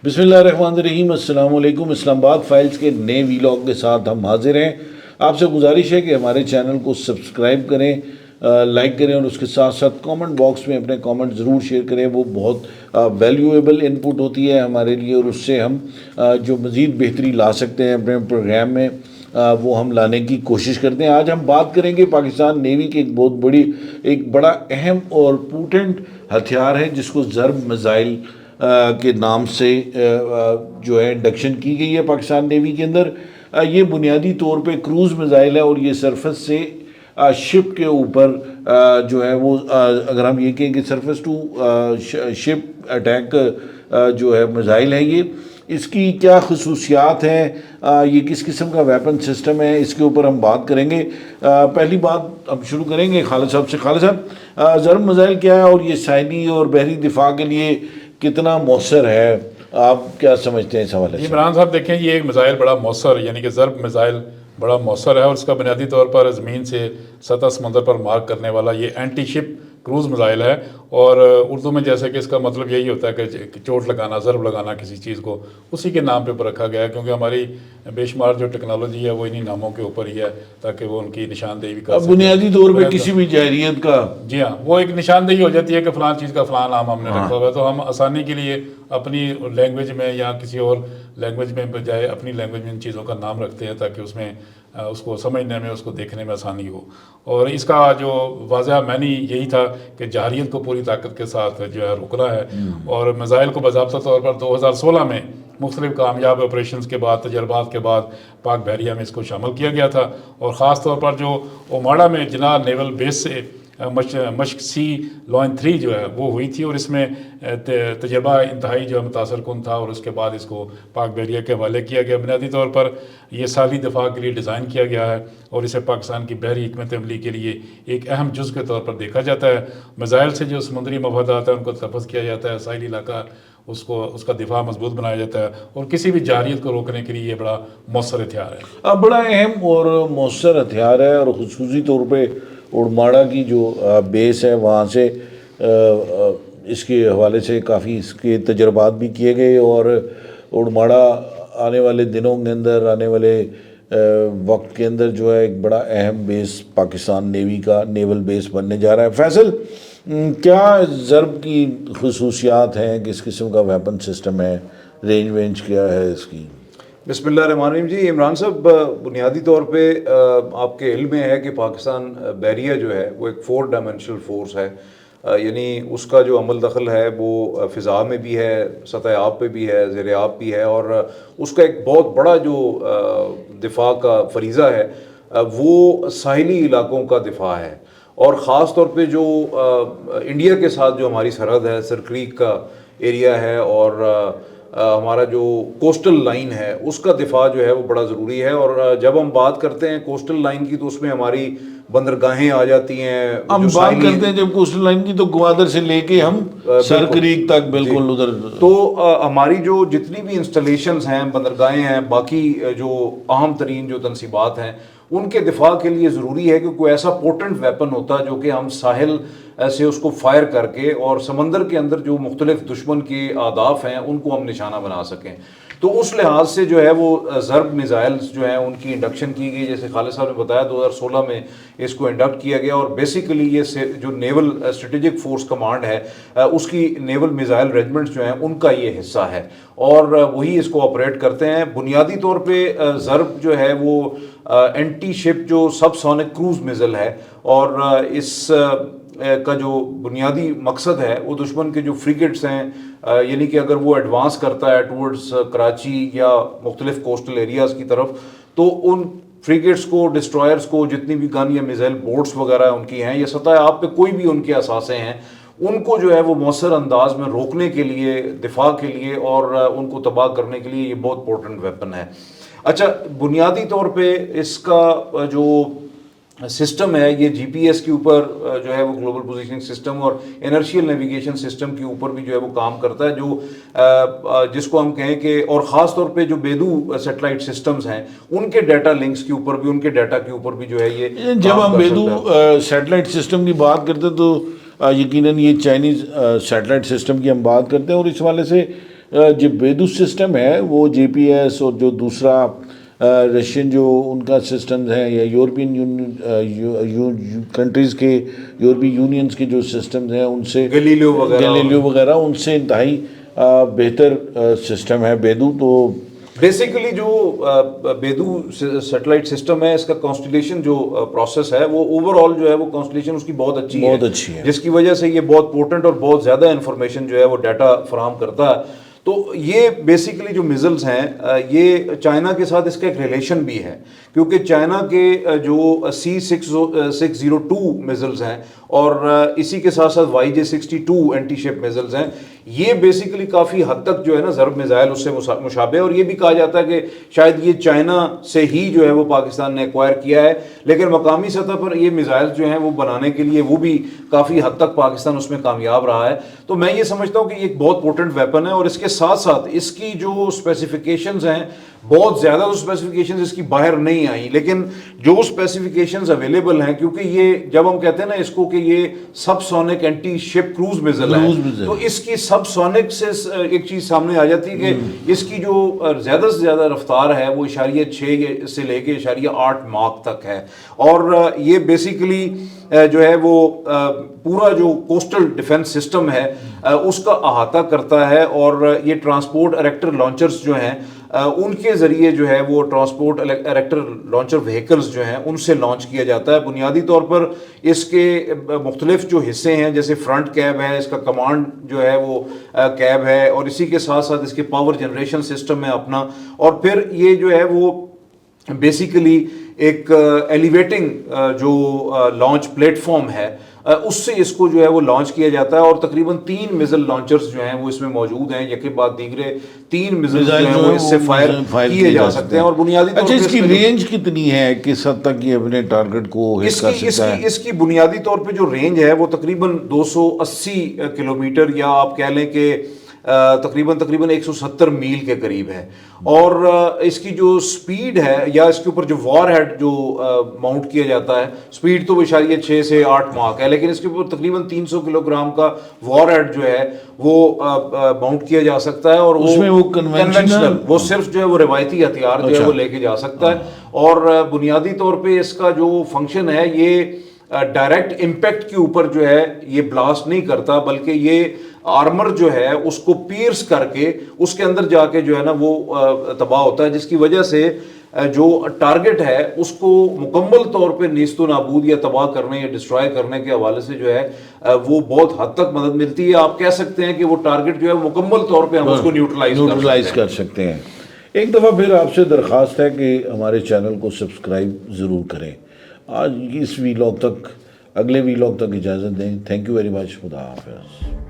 بسم اللہ الرحمن الرحیم۔ السلام علیکم۔ اسلام آباد فائلز کے نئے ویلاگ کے ساتھ ہم حاضر ہیں۔ آپ سے گزارش ہے کہ ہمارے چینل کو سبسکرائب کریں، لائک کریں اور اس کے ساتھ ساتھ کامنٹ باکس میں اپنے کامنٹ ضرور شیئر کریں۔ وہ بہت ویلیویبل انپٹ ہوتی ہے ہمارے لیے، اور اس سے ہم جو مزید بہتری لا سکتے ہیں اپنے پروگرام میں وہ ہم لانے کی کوشش کرتے ہیں۔ آج ہم بات کریں گے پاکستان نیوی کے ایک بڑا اہم اور پوٹنٹ ہتھیار ہے جس کو ضرب میزائل کے نام سے جو ہے انڈکشن کی گئی ہے پاکستان نیوی کے اندر۔ یہ بنیادی طور پہ کروز میزائل ہے اور یہ سرفس سے شپ کے اوپر جو ہے وہ اگر ہم یہ کہیں کہ سرفس ٹو شپ اٹیک جو ہے میزائل ہے یہ۔ اس کی کیا خصوصیات ہیں، یہ کس قسم کا ویپن سسٹم ہے، اس کے اوپر ہم بات کریں گے۔ پہلی بات ہم شروع کریں گے خالد صاحب سے۔ خالد صاحب، ضرب میزائل کیا ہے اور یہ سائنی اور بحری دفاع کے لیے کتنا مؤثر ہے، آپ کیا سمجھتے ہیں اس حوالے سے؟ عمران صاحب دیکھیں، یہ ایک میزائل بڑا مؤثر یعنی کہ ضرب میزائل بڑا مؤثر ہے، اور اس کا بنیادی طور پر زمین سے سطح سمندر پر مارک کرنے والا یہ اینٹی شپ کروز میزائل ہے۔ اور اردو میں جیسے کہ اس کا مطلب یہی ہوتا ہے کہ چوٹ لگانا، ضرب لگانا کسی چیز کو، اسی کے نام پہ رکھا گیا ہے، کیونکہ ہماری بے شمار جو ٹیکنالوجی ہے وہ انہی ناموں کے اوپر ہی ہے تاکہ وہ ان کی نشاندہی بھی کر سکیں۔ بنیادی طور پہ کسی بھی جارحیت کا، جی ہاں، وہ ایک نشاندہی ہو جاتی ہے کہ فلاں چیز کا فلاں نام ہم نے رکھا ہوا ہے، تو ہم آسانی کے لیے اپنی لینگویج میں یا کسی اور لینگویج میں بجائے اپنی لینگویج میں ان چیزوں کا نام رکھتے ہیں تاکہ اس میں اس کو سمجھنے میں، اس کو دیکھنے میں آسانی ہو۔ اور اس کا جو واضح معنی یہی تھا کہ جارحیت کو پوری طاقت کے ساتھ جو ہے روکنا ہے۔ اور میزائل کو باضابطہ طور پر 2016 میں مختلف کامیاب آپریشنز کے بعد، تجربات کے بعد پاک بحریہ میں اس کو شامل کیا گیا تھا، اور خاص طور پر جو اوماڑا میں جناح نیول بیس سے مشق سی لائن 3 جو ہے وہ ہوئی تھی، اور اس میں تجربہ انتہائی جو ہے متاثر کن تھا، اور اس کے بعد اس کو پاک بحریہ کے حوالے کیا گیا۔ بنیادی طور پر یہ ساحلی دفاع کے لیے ڈیزائن کیا گیا ہے، اور اسے پاکستان کی بحری حکمت عملی کے لیے ایک اہم جز کے طور پر دیکھا جاتا ہے۔ میزائل سے جو سمندری مفادات ہیں ان کو تحفظ کیا جاتا ہے، ساحلی علاقہ اس کا دفاع مضبوط بنایا جاتا ہے، اور کسی بھی جارحیت کو روکنے کے لیے یہ بڑا مؤثر ہتھیار ہے۔ بڑا اہم اور مؤثر ہتھیار ہے، اور خصوصی طور پہ اوڑماڑا کی جو بیس ہے وہاں سے اس کے حوالے سے کافی اس کے تجربات بھی کیے گئے، اور اوڑماڑا آنے والے دنوں کے اندر، آنے والے وقت کے اندر جو ہے ایک بڑا اہم بیس پاکستان نیوی کا نیول بیس بننے جا رہا ہے۔ فیصل، کیا ضرب کی خصوصیات ہیں، کس قسم کا ویپن سسٹم ہے، رینج کیا ہے اس کی؟ بسم اللہ الرحمن الرحیم۔ جی عمران صاحب، بنیادی طور پہ آپ کے علم میں ہے کہ پاکستان بحریہ جو ہے وہ ایک 4 ڈائمینشنل فورس ہے، یعنی اس کا جو عمل دخل ہے وہ فضا میں بھی ہے، سطح آب پہ بھی ہے، زیر آب بھی ہے، اور اس کا ایک بہت بڑا جو دفاع کا فریضہ ہے وہ ساحلی علاقوں کا دفاع ہے، اور خاص طور پہ جو انڈیا کے ساتھ جو ہماری سرحد ہے، سر کریک کا ایریا ہے، اور ہمارا جو کوسٹل لائن ہے اس کا دفاع جو ہے وہ بڑا ضروری ہے۔ اور جب ہم بات کرتے ہیں کوسٹل لائن کی تو اس میں ہماری بندرگاہیں آ جاتی ہیں۔ ہم بات کرتے ہیں جب کوسٹل لائن کی تو گوادر سے لے کے ہم سر کریک تک بالکل ادھر، تو ہماری جو جتنی بھی انسٹالیشنز ہیں، بندرگاہیں ہیں، باقی جو اہم ترین جو تنصیبات ہیں، ان کے دفاع کے لیے ضروری ہے کہ کوئی ایسا پوٹنٹ ویپن ہوتا جو کہ ہم ساحل سے اس کو فائر کر کے اور سمندر کے اندر جو مختلف دشمن کے اہداف ہیں ان کو ہم نشانہ بنا سکیں۔ تو اس لحاظ سے جو ہے وہ ضرب میزائلز جو ہیں ان کی انڈکشن کی گئی، جیسے خالد صاحب نے بتایا 2016 میں اس کو انڈکٹ کیا گیا، اور بیسیکلی یہ جو نیول اسٹریٹجک فورس کمانڈ ہے اس کی نیول میزائل ریجمنٹس جو ہیں ان کا یہ حصہ ہے، اور وہی اس کو آپریٹ کرتے ہیں۔ بنیادی طور پہ ضرب جو ہے وہ اینٹی شپ جو سب سونک کروز میزل ہے، اور اس کا جو بنیادی مقصد ہے وہ دشمن کے جو فریگیٹس ہیں، یعنی کہ اگر وہ ایڈوانس کرتا ہے ٹورڈز کراچی یا مختلف کوسٹل ایریاز کی طرف، تو ان فریگیٹس کو، ڈسٹرائرز کو، جتنی بھی گن یا میزائل بورڈز وغیرہ ان کی ہیں یا سطح آپ پہ کوئی بھی ان کے اثاثے ہیں، ان کو جو ہے وہ مؤثر انداز میں روکنے کے لیے، دفاع کے لیے اور ان کو تباہ کرنے کے لیے یہ بہت پورٹنٹ ویپن ہے۔ اچھا، بنیادی طور پہ اس کا جو سسٹم ہے یہ جی پی ایس کے اوپر جو ہے وہ گلوبل پوزیشننگ سسٹم اور انرشیل نیویگیشن سسٹم کے اوپر بھی جو ہے وہ کام کرتا ہے، جو جس کو ہم کہیں کہ، اور خاص طور پہ جو بیدو سیٹلائٹ سسٹمز ہیں ان کے ڈیٹا لنکس کے اوپر بھی، ان کے ڈیٹا کے اوپر بھی جو ہے یہ جب ہم بیدو سیٹلائٹ سسٹم کی بات کرتے ہیں تو یقیناً یہ چائنیز سیٹلائٹ سسٹم کی ہم بات کرتے ہیں، اور اس حوالے سے جو بیدو سسٹم ہے وہ جے پی ایس اور جو دوسرا رشین جو ان کا سسٹمز ہیں یا یورپین کنٹریز کے یورپی یونینز کے جو سسٹمز ہیں ان سے گلیلیو وغیرہ ان سے انتہائی بہتر سسٹم ہے بیدو. تو بیسیکلی جو بیدو سیٹلائٹ سسٹم ہے اس کا کانسٹلیشن جو پروسیس ہے وہ اوور آل جو ہے وہ کانسٹلیشن اس کی بہت اچھی ہے جس کی وجہ سے یہ بہت پورٹنٹ اور بہت زیادہ انفارمیشن جو ہے وہ ڈیٹا فراہم کرتا ہے. تو یہ بیسیکلی جو میزلز ہیں یہ چائنا کے ساتھ اس کا ایک ریلیشن بھی ہے کیونکہ چائنا کے جو C602 میزلز ہیں اور اسی کے ساتھ ساتھ YJ62 اینٹی شپ میزلز ہیں یہ بیسیکلی کافی حد تک جو ہے نا ضرب میزائل اس سے مشابہ ہے اور یہ بھی کہا جاتا ہے کہ شاید یہ چائنا سے ہی جو ہے وہ پاکستان نے ایکوائر کیا ہے لیکن مقامی سطح پر یہ میزائل جو ہیں وہ بنانے کے لیے وہ بھی کافی حد تک پاکستان اس میں کامیاب رہا ہے. تو میں یہ سمجھتا ہوں کہ یہ ایک بہت پورٹنٹ ویپن ہے اور اس کے ساتھ ساتھ اس کی جو اسپیسیفیکیشنز ہیں بہت زیادہ تو اسپیسیفیکیشنز اس کی باہر نہیں آئیں لیکن جو اسپیسیفیکیشنز اویلیبل ہیں کیونکہ یہ جب ہم کہتے ہیں نا اس کو کہ یہ سب سونک اینٹی شپ کروز میزل ہے تو اس کی سب سونک سے ایک چیز سامنے آ جاتی ہے کہ اس کی جو زیادہ سے زیادہ رفتار ہے وہ 0.6 سے لے کے 0.8 ماک تک ہے اور یہ بیسیکلی جو ہے وہ پورا جو کوسٹل ڈیفنس سسٹم ہے اس کا احاطہ کرتا ہے اور یہ ٹرانسپورٹ ایرکٹر لانچرز جو ہیں ان کے ذریعے جو ہے وہ ٹرانسپورٹ ایرکٹر لانچر وہیکلز جو ہیں ان سے لانچ کیا جاتا ہے. بنیادی طور پر اس کے مختلف جو حصے ہیں جیسے فرنٹ کیب ہے اس کا کمانڈ جو ہے وہ کیب ہے اور اسی کے ساتھ ساتھ اس کے پاور جنریشن سسٹم ہے اپنا اور پھر یہ جو ہے وہ بیسیکلی ایک ایلیویٹنگ جو لانچ پلیٹ فارم ہے اس سے اس کو جو ہے وہ لانچ کیا جاتا ہے اور تقریباً 3 میزل لانچرز جو ہیں وہ اس میں موجود ہیں یکے بعد دیگرے 3 میزل جو ہیں وہ اس سے فائر کیے جا سکتے ہیں اور بنیادی طور پر اس کی رینج کتنی ہے کس حد تک یہ اپنے ٹارگٹ کو ہٹ کر سکتا ہے؟ اس کی بنیادی طور پہ جو رینج ہے وہ تقریباً 280 کلومیٹر یا آپ کہہ لیں کہ تقریباً 170 میل کے قریب ہے اور اس کی جو سپیڈ ہے یا اس کے اوپر جو وار ہیڈ جو ماؤنٹ کیا جاتا ہے سپیڈ تو 6 سے 8 ماک ہے لیکن اس کے اوپر تقریباً 300 کلو گرام کا وار ہیڈ جو ہے وہ ماؤنٹ کیا جا سکتا ہے اور اس میں وہ کنونشنل وہ صرف جو ہے وہ روایتی ہتھیار جو ہے وہ لے کے جا سکتا ہے اور بنیادی طور پہ اس کا جو فنکشن ہے یہ ڈائریکٹ امپیکٹ کے اوپر جو ہے یہ بلاسٹ نہیں کرتا بلکہ یہ آرمر جو ہے اس کو پیئرس کر کے اس کے اندر جا کے جو ہے نا وہ تباہ ہوتا ہے جس کی وجہ سے جو ٹارگٹ ہے اس کو مکمل طور پہ نیست و نابود یا تباہ کرنے یا ڈسٹرائے کرنے کے حوالے سے جو ہے وہ بہت حد تک مدد ملتی ہے. آپ کہہ سکتے ہیں کہ وہ ٹارگٹ جو ہے مکمل طور پہ ہم اس کو نیوٹرلائز کر سکتے ہیں. ایک دفعہ پھر آپ سے درخواست ہے کہ ہمارے چینل کو سبسکرائب ضرور کریں. آج اس ویلاگ تک اگلے ویلاگ تک اجازت دیں. Thank you very much. خدا حافظ.